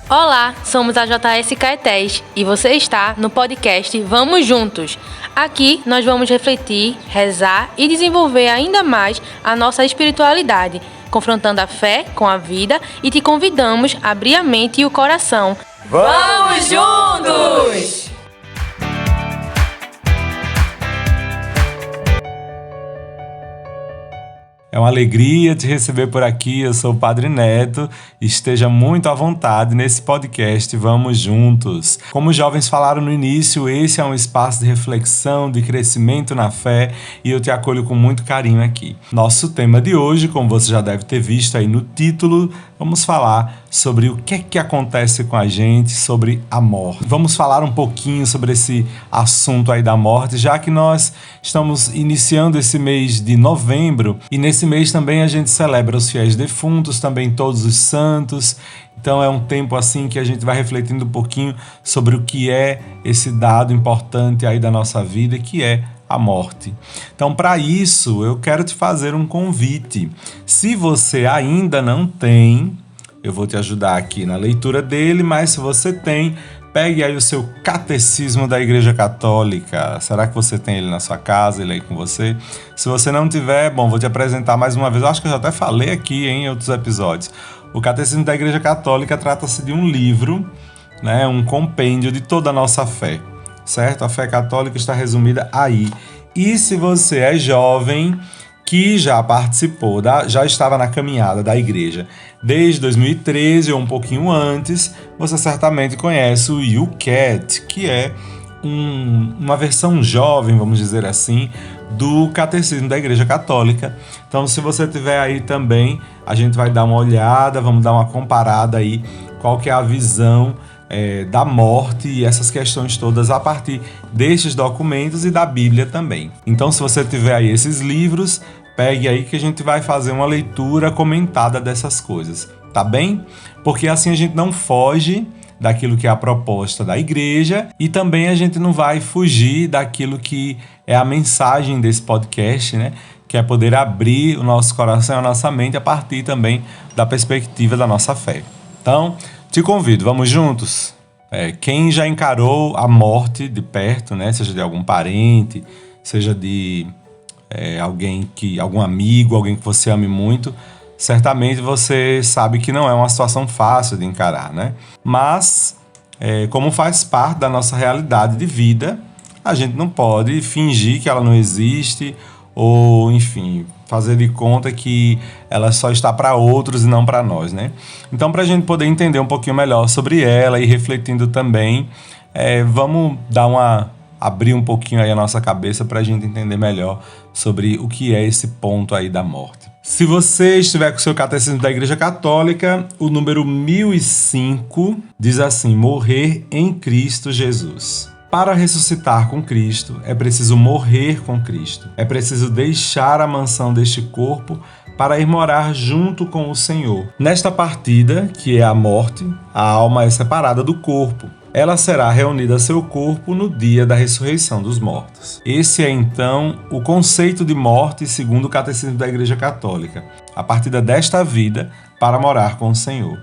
Olá, somos a JS Caetés e você está no podcast Vamos Juntos. Aqui nós vamos refletir, rezar e desenvolver ainda mais a nossa espiritualidade, confrontando a fé com a vida e te convidamos a abrir a mente e o coração. Vamos juntos! É uma alegria te receber por aqui, eu sou o Padre Neto, esteja muito à vontade nesse podcast Vamos Juntos. Como os jovens falaram no início, esse é um espaço de reflexão, de crescimento na fé e eu te acolho com muito carinho aqui. Nosso tema de hoje, como você já deve ter visto aí no título, vamos falar sobre o que é que acontece com a gente, sobre a morte. Vamos falar um pouquinho sobre esse assunto aí da morte, já que nós estamos iniciando esse mês de novembro e nesse mês também a gente celebra os fiéis defuntos, também todos os santos. Então é um tempo assim que a gente vai refletindo um pouquinho sobre o que é esse dado importante aí da nossa vida, que é a morte. Então, para isso, eu quero te fazer um convite. Se você ainda não tem, eu vou te ajudar aqui na leitura dele, mas se você tem, pegue aí o seu Catecismo da Igreja Católica. Será que você tem ele na sua casa, ele aí com você? Se você não tiver, bom, vou te apresentar mais uma vez. Eu acho que eu já até falei aqui em outros episódios. O Catecismo da Igreja Católica trata-se de um livro, né, um compêndio de toda a nossa fé. Certo? A fé católica está resumida aí. E se você é jovem que já participou, já estava na caminhada da igreja desde 2013 ou um pouquinho antes, você certamente conhece o YouCat, que é uma versão jovem, vamos dizer assim, do Catecismo da Igreja Católica. Então, se você tiver aí também, a gente vai dar uma olhada, vamos dar uma comparada aí, qual que é a visão da morte e essas questões todas a partir destes documentos e da Bíblia também. Então, se você tiver aí esses livros, pegue aí que a gente vai fazer uma leitura comentada dessas coisas, tá bem? Porque assim a gente não foge daquilo que é a proposta da igreja e também a gente não vai fugir daquilo que é a mensagem desse podcast, né? Que é poder abrir o nosso coração e a nossa mente a partir também da perspectiva da nossa fé. Então, te convido, vamos juntos? Quem já encarou a morte de perto, né? Seja de algum parente, seja de algum amigo, alguém que você ame muito, certamente você sabe que não é uma situação fácil de encarar, né? Mas, como faz parte da nossa realidade de vida, a gente não pode fingir que ela não existe ou, enfim, fazer de conta que ela só está para outros e não para nós, né? Então, para a gente poder entender um pouquinho melhor sobre ela e refletindo também, vamos abrir um pouquinho aí a nossa cabeça para a gente entender melhor sobre o que é esse ponto aí da morte. Se você estiver com o seu Catecismo da Igreja Católica, o número 1005 diz assim: morrer em Cristo Jesus. Para ressuscitar com Cristo, é preciso morrer com Cristo. É preciso deixar a mansão deste corpo para ir morar junto com o Senhor. Nesta partida, que é a morte, a alma é separada do corpo. Ela será reunida a seu corpo no dia da ressurreição dos mortos. Esse é, então, o conceito de morte segundo o Catecismo da Igreja Católica, a partida desta vida para morar com o Senhor.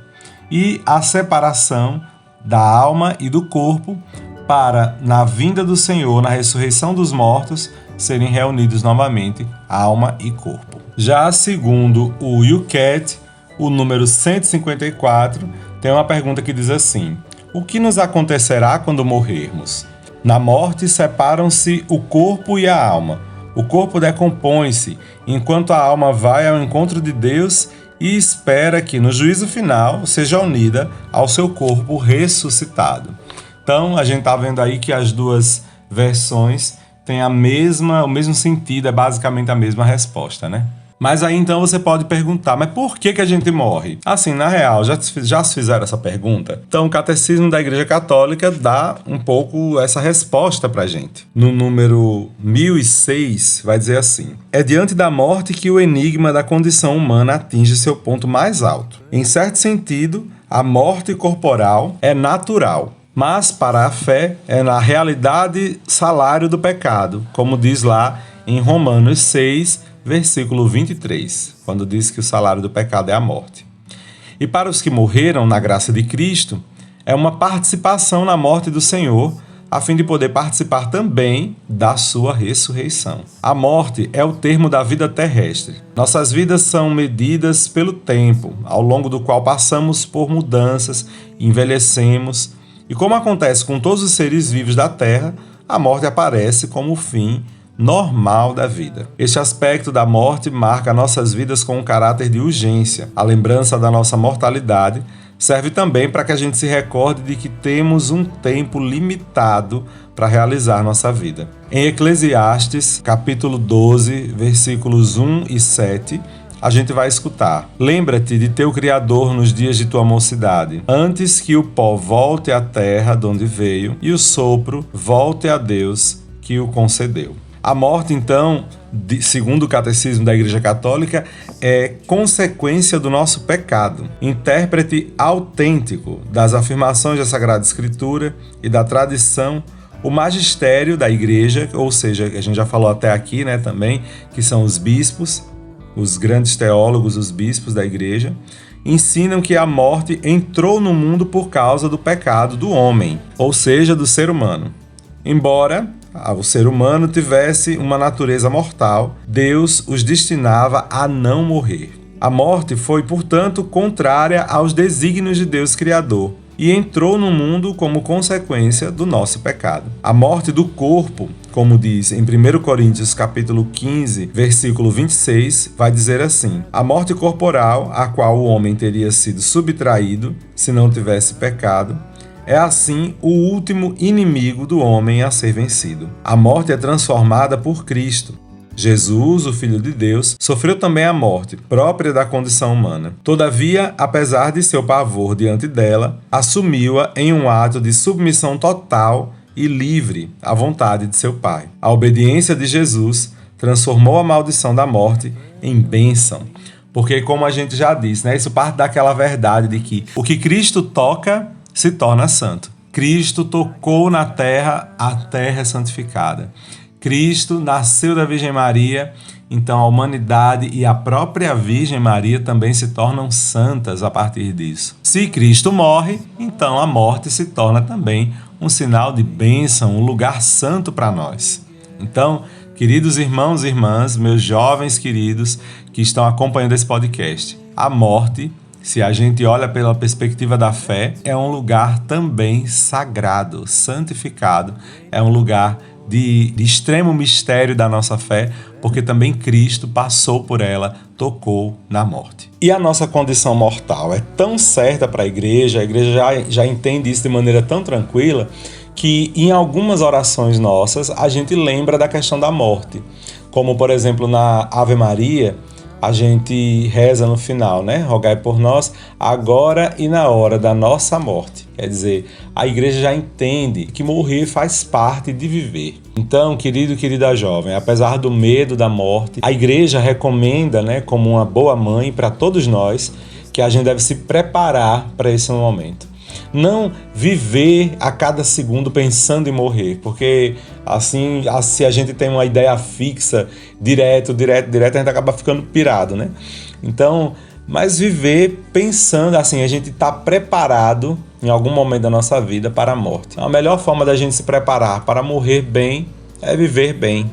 E a separação da alma e do corpo para, na vinda do Senhor, na ressurreição dos mortos, serem reunidos novamente alma e corpo. Já segundo o YouCat, o número 154, tem uma pergunta que diz assim: o que nos acontecerá quando morrermos? Na morte separam-se o corpo e a alma. O corpo decompõe-se, enquanto a alma vai ao encontro de Deus e espera que, no juízo final, seja unida ao seu corpo ressuscitado. Então, a gente está vendo aí que as duas versões têm o mesmo sentido, é basicamente a mesma resposta, né? Mas aí então você pode perguntar, mas por que a gente morre? Assim, na real, já se fizeram essa pergunta? Então o Catecismo da Igreja Católica dá um pouco essa resposta pra gente. No número 1006 vai dizer assim: é diante da morte que o enigma da condição humana atinge seu ponto mais alto. Em certo sentido, a morte corporal é natural, mas para a fé é na realidade salário do pecado, como diz lá em Romanos 6, versículo 23, quando diz que o salário do pecado é a morte. E para os que morreram na graça de Cristo, É uma participação na morte do Senhor, a fim de poder participar também da sua ressurreição. A morte é o termo da vida terrestre. Nossas vidas são medidas pelo tempo, ao longo do qual passamos por mudanças, envelhecemos, e como acontece com todos os seres vivos da Terra, a morte aparece como o fim normal da vida. Este aspecto da morte marca nossas vidas com um caráter de urgência. A lembrança da nossa mortalidade serve também para que a gente se recorde de que temos um tempo limitado para realizar nossa vida. Em Eclesiastes, capítulo 12, versículos 1 e 7, a gente vai escutar: lembra-te de teu Criador nos dias de tua mocidade, antes que o pó volte à terra de onde veio e o sopro volte a Deus que o concedeu. A morte, então, segundo o Catecismo da Igreja Católica, é consequência do nosso pecado, intérprete autêntico das afirmações da Sagrada Escritura e da tradição. O magistério da Igreja, ou seja, a gente já falou até aqui, né, também, que são os bispos, os grandes teólogos, os bispos da Igreja, ensinam que a morte entrou no mundo por causa do pecado do homem, ou seja, do ser humano. Embora o ser humano tivesse uma natureza mortal, Deus os destinava a não morrer. A morte foi, portanto, contrária aos desígnios de Deus Criador e entrou no mundo como consequência do nosso pecado. A morte do corpo, como diz em 1 Coríntios capítulo 15, versículo 26, vai dizer assim: a morte corporal, a qual o homem teria sido subtraído se não tivesse pecado, é assim o último inimigo do homem a ser vencido. A morte é transformada por Cristo. Jesus, o Filho de Deus, sofreu também a morte, própria da condição humana. Todavia, apesar de seu pavor diante dela, assumiu-a em um ato de submissão total e livre à vontade de seu Pai. A obediência de Jesus transformou a maldição da morte em bênção. Porque, como a gente já disse, né, isso parte daquela verdade de que o que Cristo toca se torna santo. Cristo tocou na terra, a terra é santificada. Cristo nasceu da Virgem Maria, então a humanidade e a própria Virgem Maria também se tornam santas a partir disso. Se Cristo morre, então a morte se torna também um sinal de bênção, um lugar santo para nós. Então, queridos irmãos e irmãs, meus jovens queridos que estão acompanhando esse podcast, a morte, se a gente olha pela perspectiva da fé, é um lugar também sagrado, santificado, é um lugar de extremo mistério da nossa fé, porque também Cristo passou por ela, tocou na morte. E a nossa condição mortal é tão certa para a igreja já entende isso de maneira tão tranquila, que em algumas orações nossas a gente lembra da questão da morte. Como, por exemplo, na Ave Maria, a gente reza no final, né? Rogai por nós agora e na hora da nossa morte. Quer dizer, a igreja já entende que morrer faz parte de viver. Então, querido e querida jovem, apesar do medo da morte, a igreja recomenda, né, como uma boa mãe para todos nós, que a gente deve se preparar para esse momento. Não viver a cada segundo pensando em morrer, porque assim, se a gente tem uma ideia fixa, direto, a gente acaba ficando pirado, né? Então, mas viver pensando assim, a gente está preparado em algum momento da nossa vida para a morte. A melhor forma da gente se preparar para morrer bem é viver bem.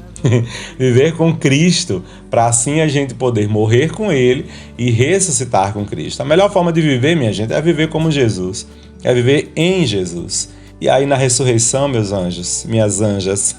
Viver com Cristo, para assim a gente poder morrer com Ele e ressuscitar com Cristo. A melhor forma de viver, minha gente, é viver como Jesus, é viver em Jesus. E aí na ressurreição, meus anjos, minhas anjas,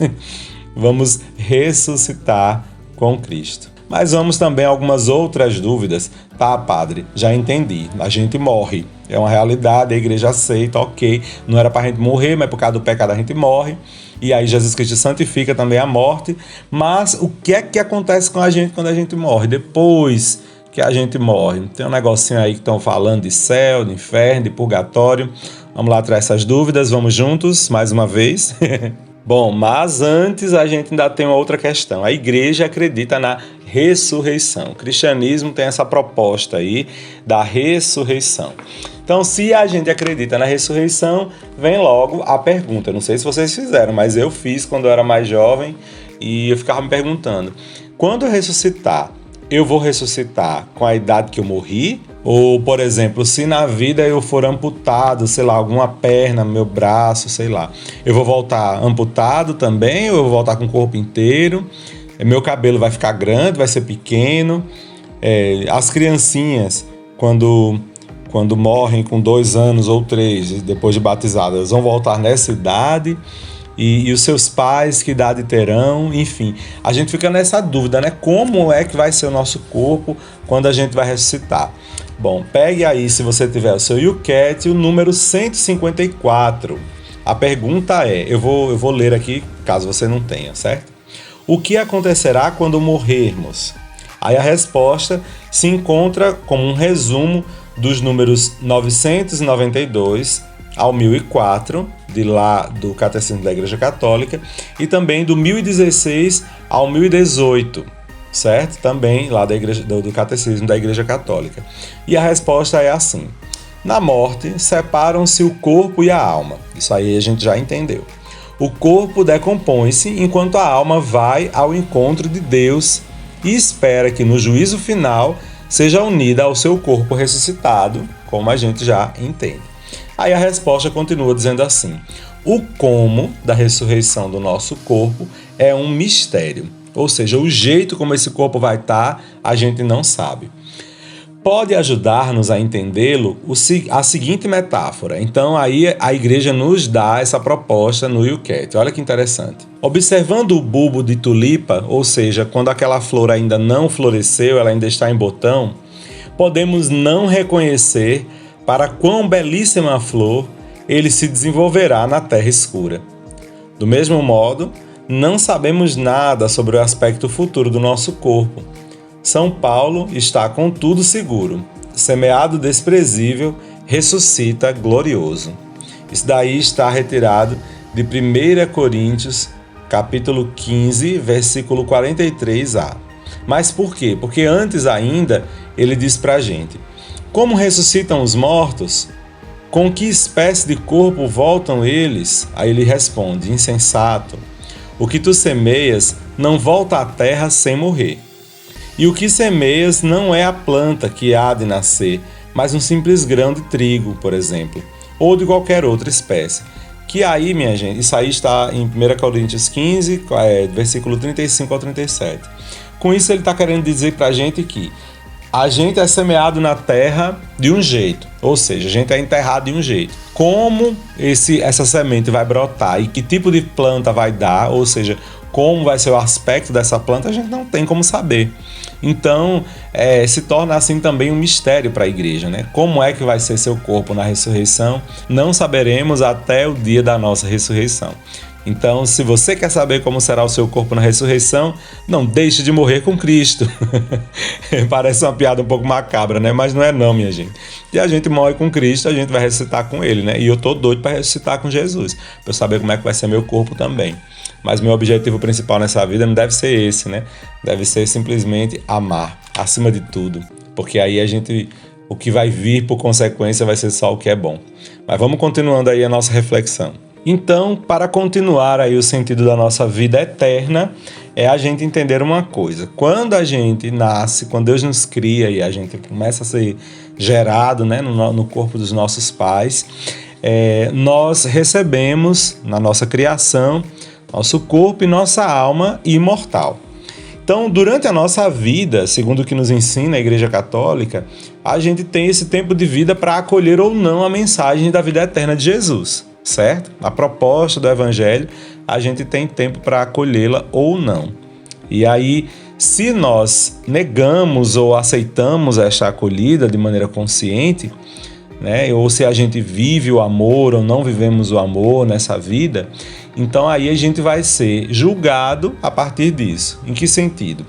vamos ressuscitar com Cristo. Mas vamos também a algumas outras dúvidas. Tá, padre, já entendi, a gente morre, é uma realidade, a igreja aceita, ok, não era para a gente morrer, mas por causa do pecado a gente morre. E aí Jesus Cristo santifica também a morte. Mas o que é que acontece com a gente quando a gente morre? Depois que a gente morre. Tem um negocinho aí que estão falando de céu, de inferno, de purgatório. Vamos lá atrás essas dúvidas, vamos juntos, mais uma vez. Bom, mas antes a gente ainda tem uma outra questão. A igreja acredita na ressurreição. O cristianismo tem essa proposta aí da ressurreição. Então, se a gente acredita na ressurreição, vem logo a pergunta. Não sei se vocês fizeram, mas eu fiz quando eu era mais jovem e eu ficava me perguntando: quando eu ressuscitar, eu vou ressuscitar com a idade que eu morri? Ou, por exemplo, se na vida eu for amputado, sei lá, alguma perna, meu braço, sei lá, eu vou voltar amputado também ou eu vou voltar com o corpo inteiro? Meu cabelo vai ficar grande, vai ser pequeno? As criancinhas, quando morrem com 2 anos ou 3, depois de batizadas, vão voltar nessa idade? E os seus pais, que idade terão? Enfim, a gente fica nessa dúvida, né? Como é que vai ser o nosso corpo quando a gente vai ressuscitar? Bom, pegue aí, se você tiver o seu YouCat, o número 154. A pergunta é, eu vou ler aqui, caso você não tenha, certo? O que acontecerá quando morrermos? Aí a resposta se encontra como um resumo dos números 992 ao 1004, de lá do Catecismo da Igreja Católica, e também do 1016 ao 1018, certo? Também lá do Catecismo da Igreja Católica. E a resposta é assim: na morte, separam-se o corpo e a alma. Isso aí a gente já entendeu. O corpo decompõe-se enquanto a alma vai ao encontro de Deus e espera que no juízo final seja unida ao seu corpo ressuscitado, como a gente já entende. Aí a resposta continua dizendo assim: o como da ressurreição do nosso corpo é um mistério. Ou seja, o jeito como esse corpo vai estar, a gente não sabe. Pode ajudar-nos a entendê-lo a seguinte metáfora. Então aí a igreja nos dá essa proposta no YouCat. Olha que interessante. Observando o bulbo de tulipa, ou seja, quando aquela flor ainda não floresceu, ela ainda está em botão, podemos não reconhecer para quão belíssima flor ele se desenvolverá na terra escura. Do mesmo modo, não sabemos nada sobre o aspecto futuro do nosso corpo. São Paulo está, contudo, seguro. Semeado desprezível, ressuscita glorioso. Isso daí está retirado de 1 Coríntios, capítulo 15, versículo 43a. Mas por quê? Porque antes ainda ele diz pra gente: como ressuscitam os mortos? Com que espécie de corpo voltam eles? Aí ele responde: insensato. O que tu semeias não volta à terra sem morrer. E o que semeias não é a planta que há de nascer, mas um simples grão de trigo, por exemplo, ou de qualquer outra espécie. Que aí, minha gente, isso aí está em 1 Coríntios 15, versículo 35 ao 37. Com isso ele está querendo dizer pra gente que a gente é semeado na terra de um jeito, ou seja, a gente é enterrado de um jeito. Como essa semente vai brotar e que tipo de planta vai dar, ou seja, como vai ser o aspecto dessa planta, a gente não tem como saber. Então, se torna assim também um mistério para a igreja, né? Como é que vai ser seu corpo na ressurreição? Não saberemos até o dia da nossa ressurreição. Então, se você quer saber como será o seu corpo na ressurreição, não deixe de morrer com Cristo. Parece uma piada um pouco macabra, né? Mas não é não, minha gente. E a gente morre com Cristo, a gente vai ressuscitar com Ele, né? E eu tô doido para ressuscitar com Jesus, para eu saber como é que vai ser meu corpo também. Mas meu objetivo principal nessa vida não deve ser esse, né? Deve ser simplesmente amar, acima de tudo. Porque aí o que vai vir por consequência vai ser só o que é bom. Mas vamos continuando aí a nossa reflexão. Então, para continuar aí o sentido da nossa vida eterna, é a gente entender uma coisa. Quando a gente nasce, quando Deus nos cria e a gente começa a ser gerado, né, no corpo dos nossos pais, nós recebemos na nossa criação nosso corpo e nossa alma imortal. Então, durante a nossa vida, segundo o que nos ensina a Igreja Católica, a gente tem esse tempo de vida para acolher ou não a mensagem da vida eterna de Jesus, certo? A proposta do Evangelho, a gente tem tempo para acolhê-la ou não. E aí, se nós negamos ou aceitamos esta acolhida de maneira consciente, né, ou se a gente vive o amor ou não vivemos o amor nessa vida, então aí a gente vai ser julgado a partir disso. Em que sentido?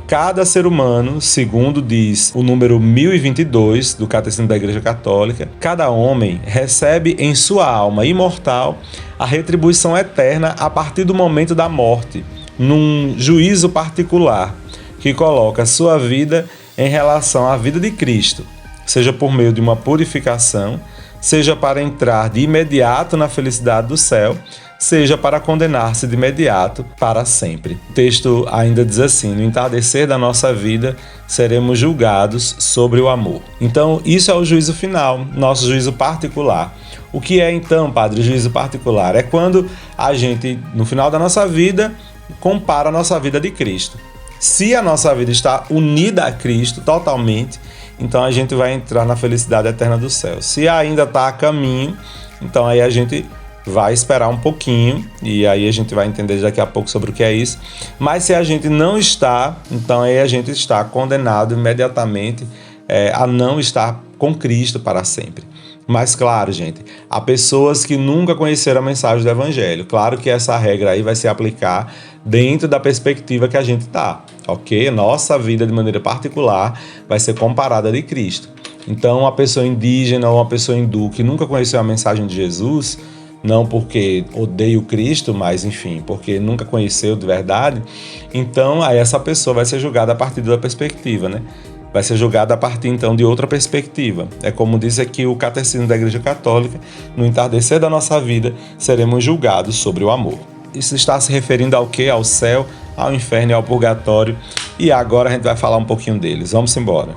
Cada ser humano, segundo diz o número 1022 do Catecismo da Igreja Católica, cada homem recebe em sua alma imortal a retribuição eterna a partir do momento da morte, num juízo particular que coloca a sua vida em relação à vida de Cristo, seja por meio de uma purificação, seja para entrar de imediato na felicidade do céu, seja para condenar-se de imediato para sempre. O texto ainda diz assim: no entardecer da nossa vida seremos julgados sobre o amor. Então, isso é o juízo final, nosso juízo particular. O que é então, padre, o juízo particular? É quando a gente, no final da nossa vida, compara a nossa vida de Cristo. Se a nossa vida está unida a Cristo totalmente, então a gente vai entrar na felicidade eterna do céu. Se ainda está a caminho, então aí a gente vai esperar um pouquinho, e aí a gente vai entender daqui a pouco sobre o que é isso. Mas se a gente não está, então aí a gente está condenado imediatamente a não estar com Cristo para sempre. Mas claro, gente, há pessoas que nunca conheceram a mensagem do Evangelho. Claro que essa regra aí vai se aplicar dentro da perspectiva que a gente está, ok? Nossa vida de maneira particular vai ser comparada a de Cristo. Então, uma pessoa indígena ou uma pessoa hindu que nunca conheceu a mensagem de Jesus, não porque odeia o Cristo, mas enfim, porque nunca conheceu de verdade, então aí essa pessoa vai ser julgada a partir da perspectiva, né? Vai ser julgada a partir então de outra perspectiva. É como diz aqui o Catecismo da Igreja Católica: no entardecer da nossa vida seremos julgados sobre o amor. Isso está se referindo ao quê? Ao céu, ao inferno e ao purgatório. E agora a gente vai falar um pouquinho deles. Vamos embora.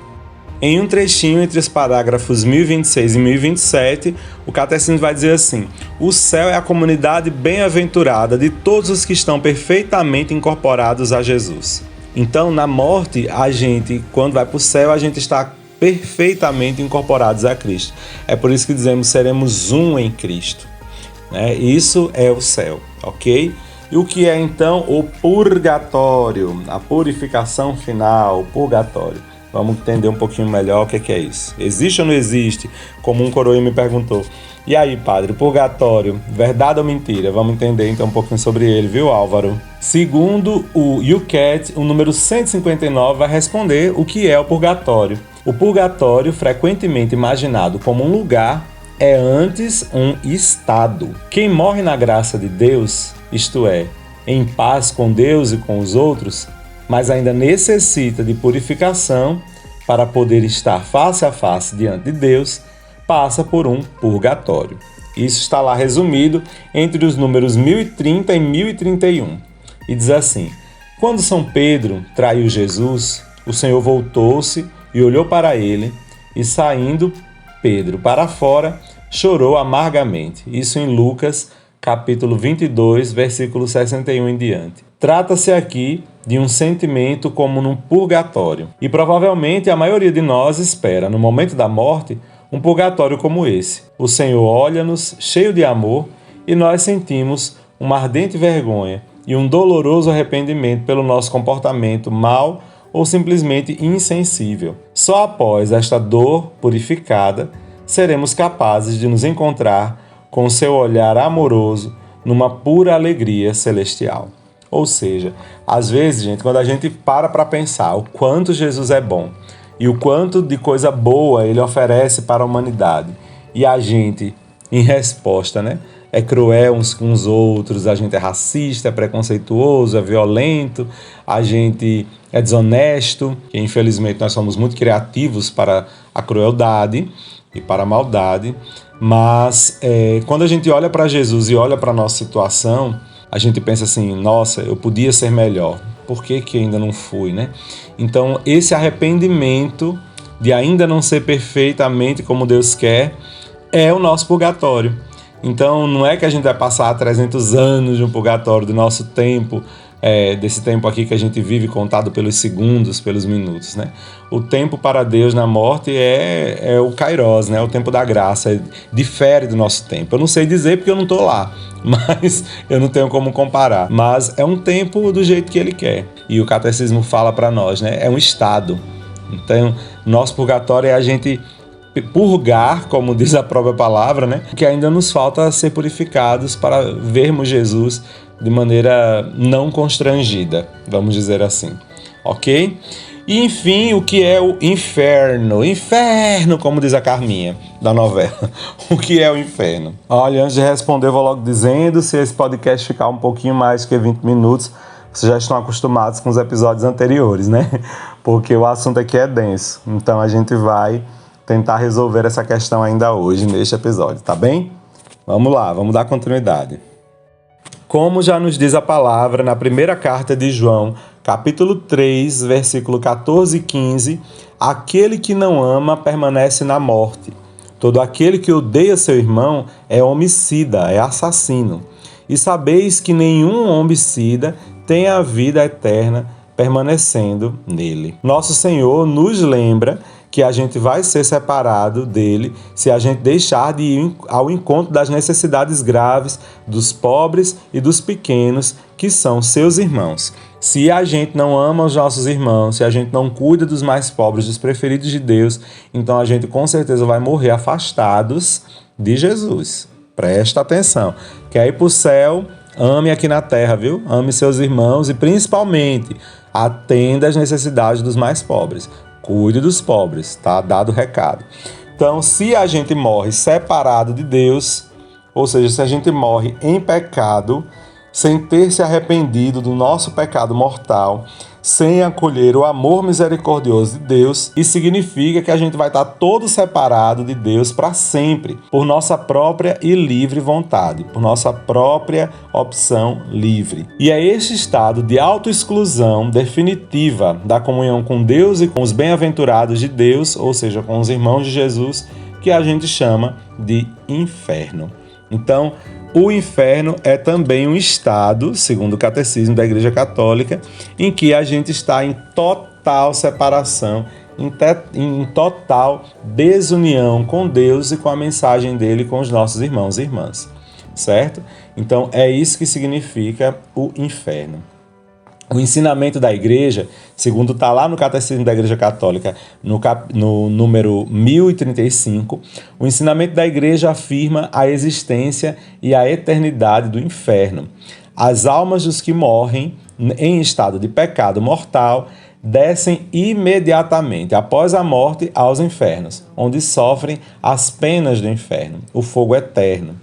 Em um trechinho entre os parágrafos 1026 e 1027, o Catecismo vai dizer assim: o céu é a comunidade bem-aventurada de todos os que estão perfeitamente incorporados a Jesus. Então, na morte, a gente, quando vai para o céu, a gente está perfeitamente incorporados a Cristo. É por isso que dizemos: seremos um em Cristo. Isso é o céu, ok? E o que é então o purgatório? A purificação final, o purgatório. Vamos entender um pouquinho melhor o que é isso. Existe ou não existe? Como um coroinha me perguntou. E aí, padre, purgatório, verdade ou mentira? Vamos entender então um pouquinho sobre ele, viu, Álvaro? Segundo o UCAT, o número 159 vai responder o que é o purgatório. O purgatório, frequentemente imaginado como um lugar, é antes um estado. Quem morre na graça de Deus, isto é, em paz com Deus e com os outros, mas ainda necessita de purificação para poder estar face a face diante de Deus, passa por um purgatório. Isso está lá resumido entre os números 1030 e 1031. E diz assim: quando São Pedro traiu Jesus, o Senhor voltou-se e olhou para ele, e saindo Pedro para fora, chorou amargamente. Isso em Lucas, capítulo 22, versículo 61 em diante. Trata-se aqui de um sentimento como num purgatório. E provavelmente a maioria de nós espera, no momento da morte, um purgatório como esse. O Senhor olha-nos cheio de amor e nós sentimos uma ardente vergonha e um doloroso arrependimento pelo nosso comportamento mau ou simplesmente insensível. Só após esta dor purificada seremos capazes de nos encontrar com o seu olhar amoroso numa pura alegria celestial. Ou seja, às vezes, gente, quando a gente para pensar o quanto Jesus é bom e o quanto de coisa boa ele oferece para a humanidade, e a gente, em resposta, é cruel uns com os outros, a gente é racista, é preconceituoso, é violento, a gente é desonesto, que infelizmente nós somos muito criativos para a crueldade e para a maldade, mas quando a gente olha para Jesus e olha para a nossa situação, a gente pensa assim: nossa, eu podia ser melhor, por que ainda não fui, Então, esse arrependimento de ainda não ser perfeitamente como Deus quer é o nosso purgatório. Então, não é que a gente vai passar 300 anos de um purgatório do nosso tempo, desse tempo aqui que a gente vive contado pelos segundos, pelos minutos, O tempo para Deus na morte é o Kairos, o tempo da graça, difere do nosso tempo. Eu não sei dizer porque eu não estou lá, mas eu não tenho como comparar. Mas é um tempo do jeito que Ele quer. E o Catecismo fala para nós, é um estado. Então, nosso purgatório é a gente purgar, como diz a própria palavra, que ainda nos falta ser purificados para vermos Jesus de maneira não constrangida, vamos dizer assim, ok? E enfim, o que é o inferno? Inferno, como diz a Carminha da novela. O que é o inferno? Olha, antes de responder, eu vou logo dizendo, se esse podcast ficar um pouquinho mais que 20 minutos, vocês já estão acostumados com os episódios anteriores, Porque o assunto aqui é denso, então a gente vai tentar resolver essa questão ainda hoje, neste episódio, tá bem? Vamos lá, vamos dar continuidade. Como já nos diz a palavra na primeira carta de João, capítulo 3, versículo 14 e 15, aquele que não ama permanece na morte. Todo aquele que odeia seu irmão é homicida, é assassino. E sabeis que nenhum homicida tem a vida eterna permanecendo nele. Nosso Senhor nos lembra que a gente vai ser separado dele se a gente deixar de ir ao encontro das necessidades graves dos pobres e dos pequenos, que são seus irmãos. Se a gente não ama os nossos irmãos, se a gente não cuida dos mais pobres, dos preferidos de Deus, então a gente com certeza vai morrer afastados de Jesus. Presta atenção. Quer ir para o céu? Ame aqui na terra, viu? Ame seus irmãos e principalmente atenda às necessidades dos mais pobres. Cuide dos pobres, tá? Dado o recado. Então, se a gente morre separado de Deus, ou seja, se a gente morre em pecado, sem ter se arrependido do nosso pecado mortal, sem acolher o amor misericordioso de Deus, isso significa que a gente vai estar todo separado de Deus para sempre, por nossa própria e livre vontade, por nossa própria opção livre. E é este estado de autoexclusão definitiva da comunhão com Deus e com os bem-aventurados de Deus, ou seja, com os irmãos de Jesus, que a gente chama de inferno. Então, o inferno é também um estado, segundo o Catecismo da Igreja Católica, em que a gente está em total separação, em total desunião com Deus e com a mensagem dele com os nossos irmãos e irmãs, certo? Então, é isso que significa o inferno. O ensinamento da igreja, segundo está lá no Catecismo da Igreja Católica, no número 1035, o ensinamento da igreja afirma a existência e a eternidade do inferno. As almas dos que morrem em estado de pecado mortal descem imediatamente, após a morte, aos infernos, onde sofrem as penas do inferno, o fogo eterno.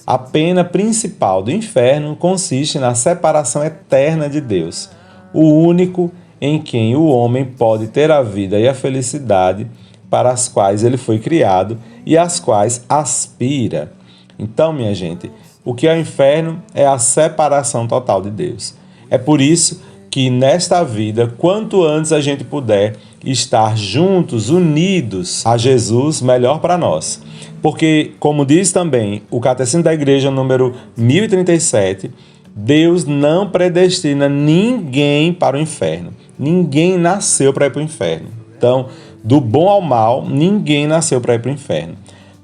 A pena principal do inferno consiste na separação eterna de Deus, o único em quem o homem pode ter a vida e a felicidade para as quais ele foi criado e às quais aspira. Então, minha gente, o que é o inferno é a separação total de Deus. É por isso que nesta vida, quanto antes a gente puder estar juntos, unidos a Jesus, melhor para nós. Porque, como diz também o Catecismo da Igreja, número 1037, Deus não predestina ninguém para o inferno. Ninguém nasceu para ir para o inferno. Então, do bom ao mal, ninguém nasceu para ir para o inferno.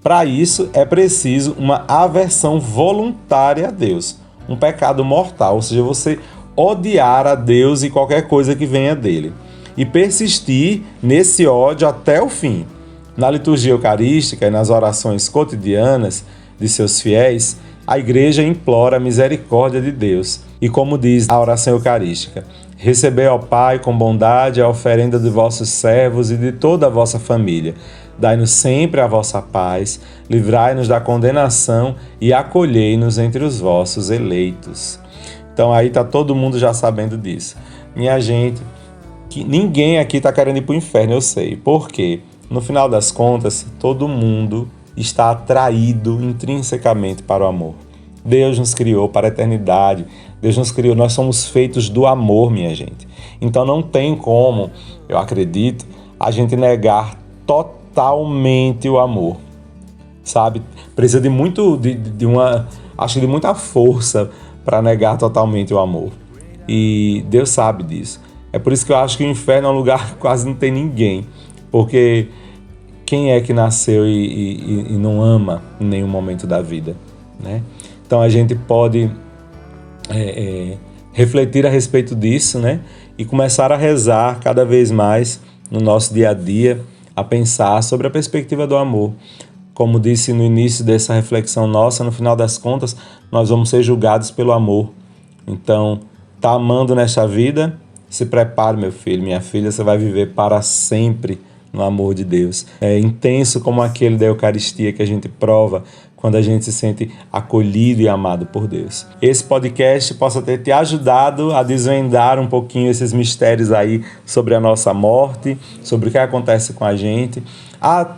Para isso, é preciso uma aversão voluntária a Deus, um pecado mortal, ou seja, você odiar a Deus e qualquer coisa que venha dele, e persistir nesse ódio até o fim. Na liturgia eucarística e nas orações cotidianas de seus fiéis, a igreja implora a misericórdia de Deus. E como diz a oração eucarística, recebei, ó Pai, com bondade a oferenda de vossos servos e de toda a vossa família. Dai-nos sempre a vossa paz, livrai-nos da condenação e acolhei-nos entre os vossos eleitos. Então aí está todo mundo já sabendo disso. Minha gente, que ninguém aqui está querendo ir para o inferno, eu sei. Por quê? No final das contas, todo mundo está atraído intrinsecamente para o amor. Deus nos criou para a eternidade. Deus nos criou, nós somos feitos do amor, minha gente. Então não tem como, eu acredito, a gente negar totalmente o amor. Sabe? Precisa de muita força para negar totalmente o amor. E Deus sabe disso. É por isso que eu acho que o inferno é um lugar que quase não tem ninguém. Porque quem é que nasceu e não ama em nenhum momento da vida, né? Então a gente pode refletir a respeito disso, né? E começar a rezar cada vez mais no nosso dia a dia, a pensar sobre a perspectiva do amor. Como disse no início dessa reflexão nossa, no final das contas, nós vamos ser julgados pelo amor. Então, tá amando nesta vida? Se prepare, meu filho, minha filha, você vai viver para sempre no amor de Deus. É intenso como aquele da Eucaristia que a gente prova quando a gente se sente acolhido e amado por Deus. Esse podcast possa ter te ajudado a desvendar um pouquinho esses mistérios aí sobre a nossa morte, sobre o que acontece com a gente.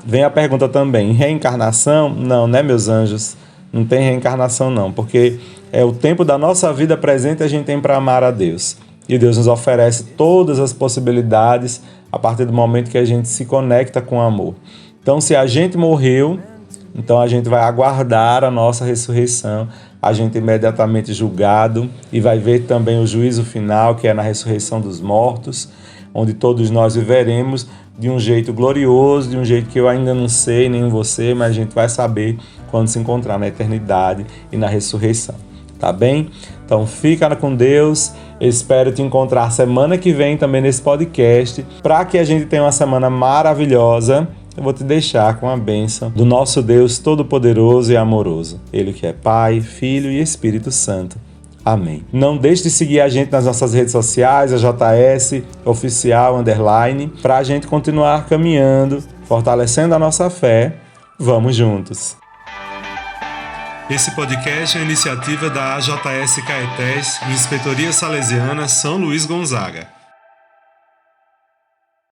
Vem a pergunta também, reencarnação? Não, né, meus anjos? Não tem reencarnação não, porque É o tempo da nossa vida presente que a gente tem para amar a Deus. E Deus nos oferece todas as possibilidades a partir do momento que a gente se conecta com o amor. Então, se a gente morreu, então a gente vai aguardar a nossa ressurreição, a gente é imediatamente julgado e vai ver também o juízo final, que é na ressurreição dos mortos, onde todos nós viveremos de um jeito glorioso, de um jeito que eu ainda não sei, nem você, mas a gente vai saber quando se encontrar na eternidade e na ressurreição. Tá bem? Então fica com Deus, espero te encontrar semana que vem também nesse podcast, para que a gente tenha uma semana maravilhosa. Eu vou te deixar com a bênção do nosso Deus Todo-Poderoso e Amoroso, Ele que é Pai, Filho e Espírito Santo. Amém. Não deixe de seguir a gente nas nossas redes sociais, a JS Oficial _, para a gente continuar caminhando, fortalecendo a nossa fé. Vamos juntos! Esse podcast é uma iniciativa da AJS Caetés, Inspetoria Salesiana São Luís Gonzaga.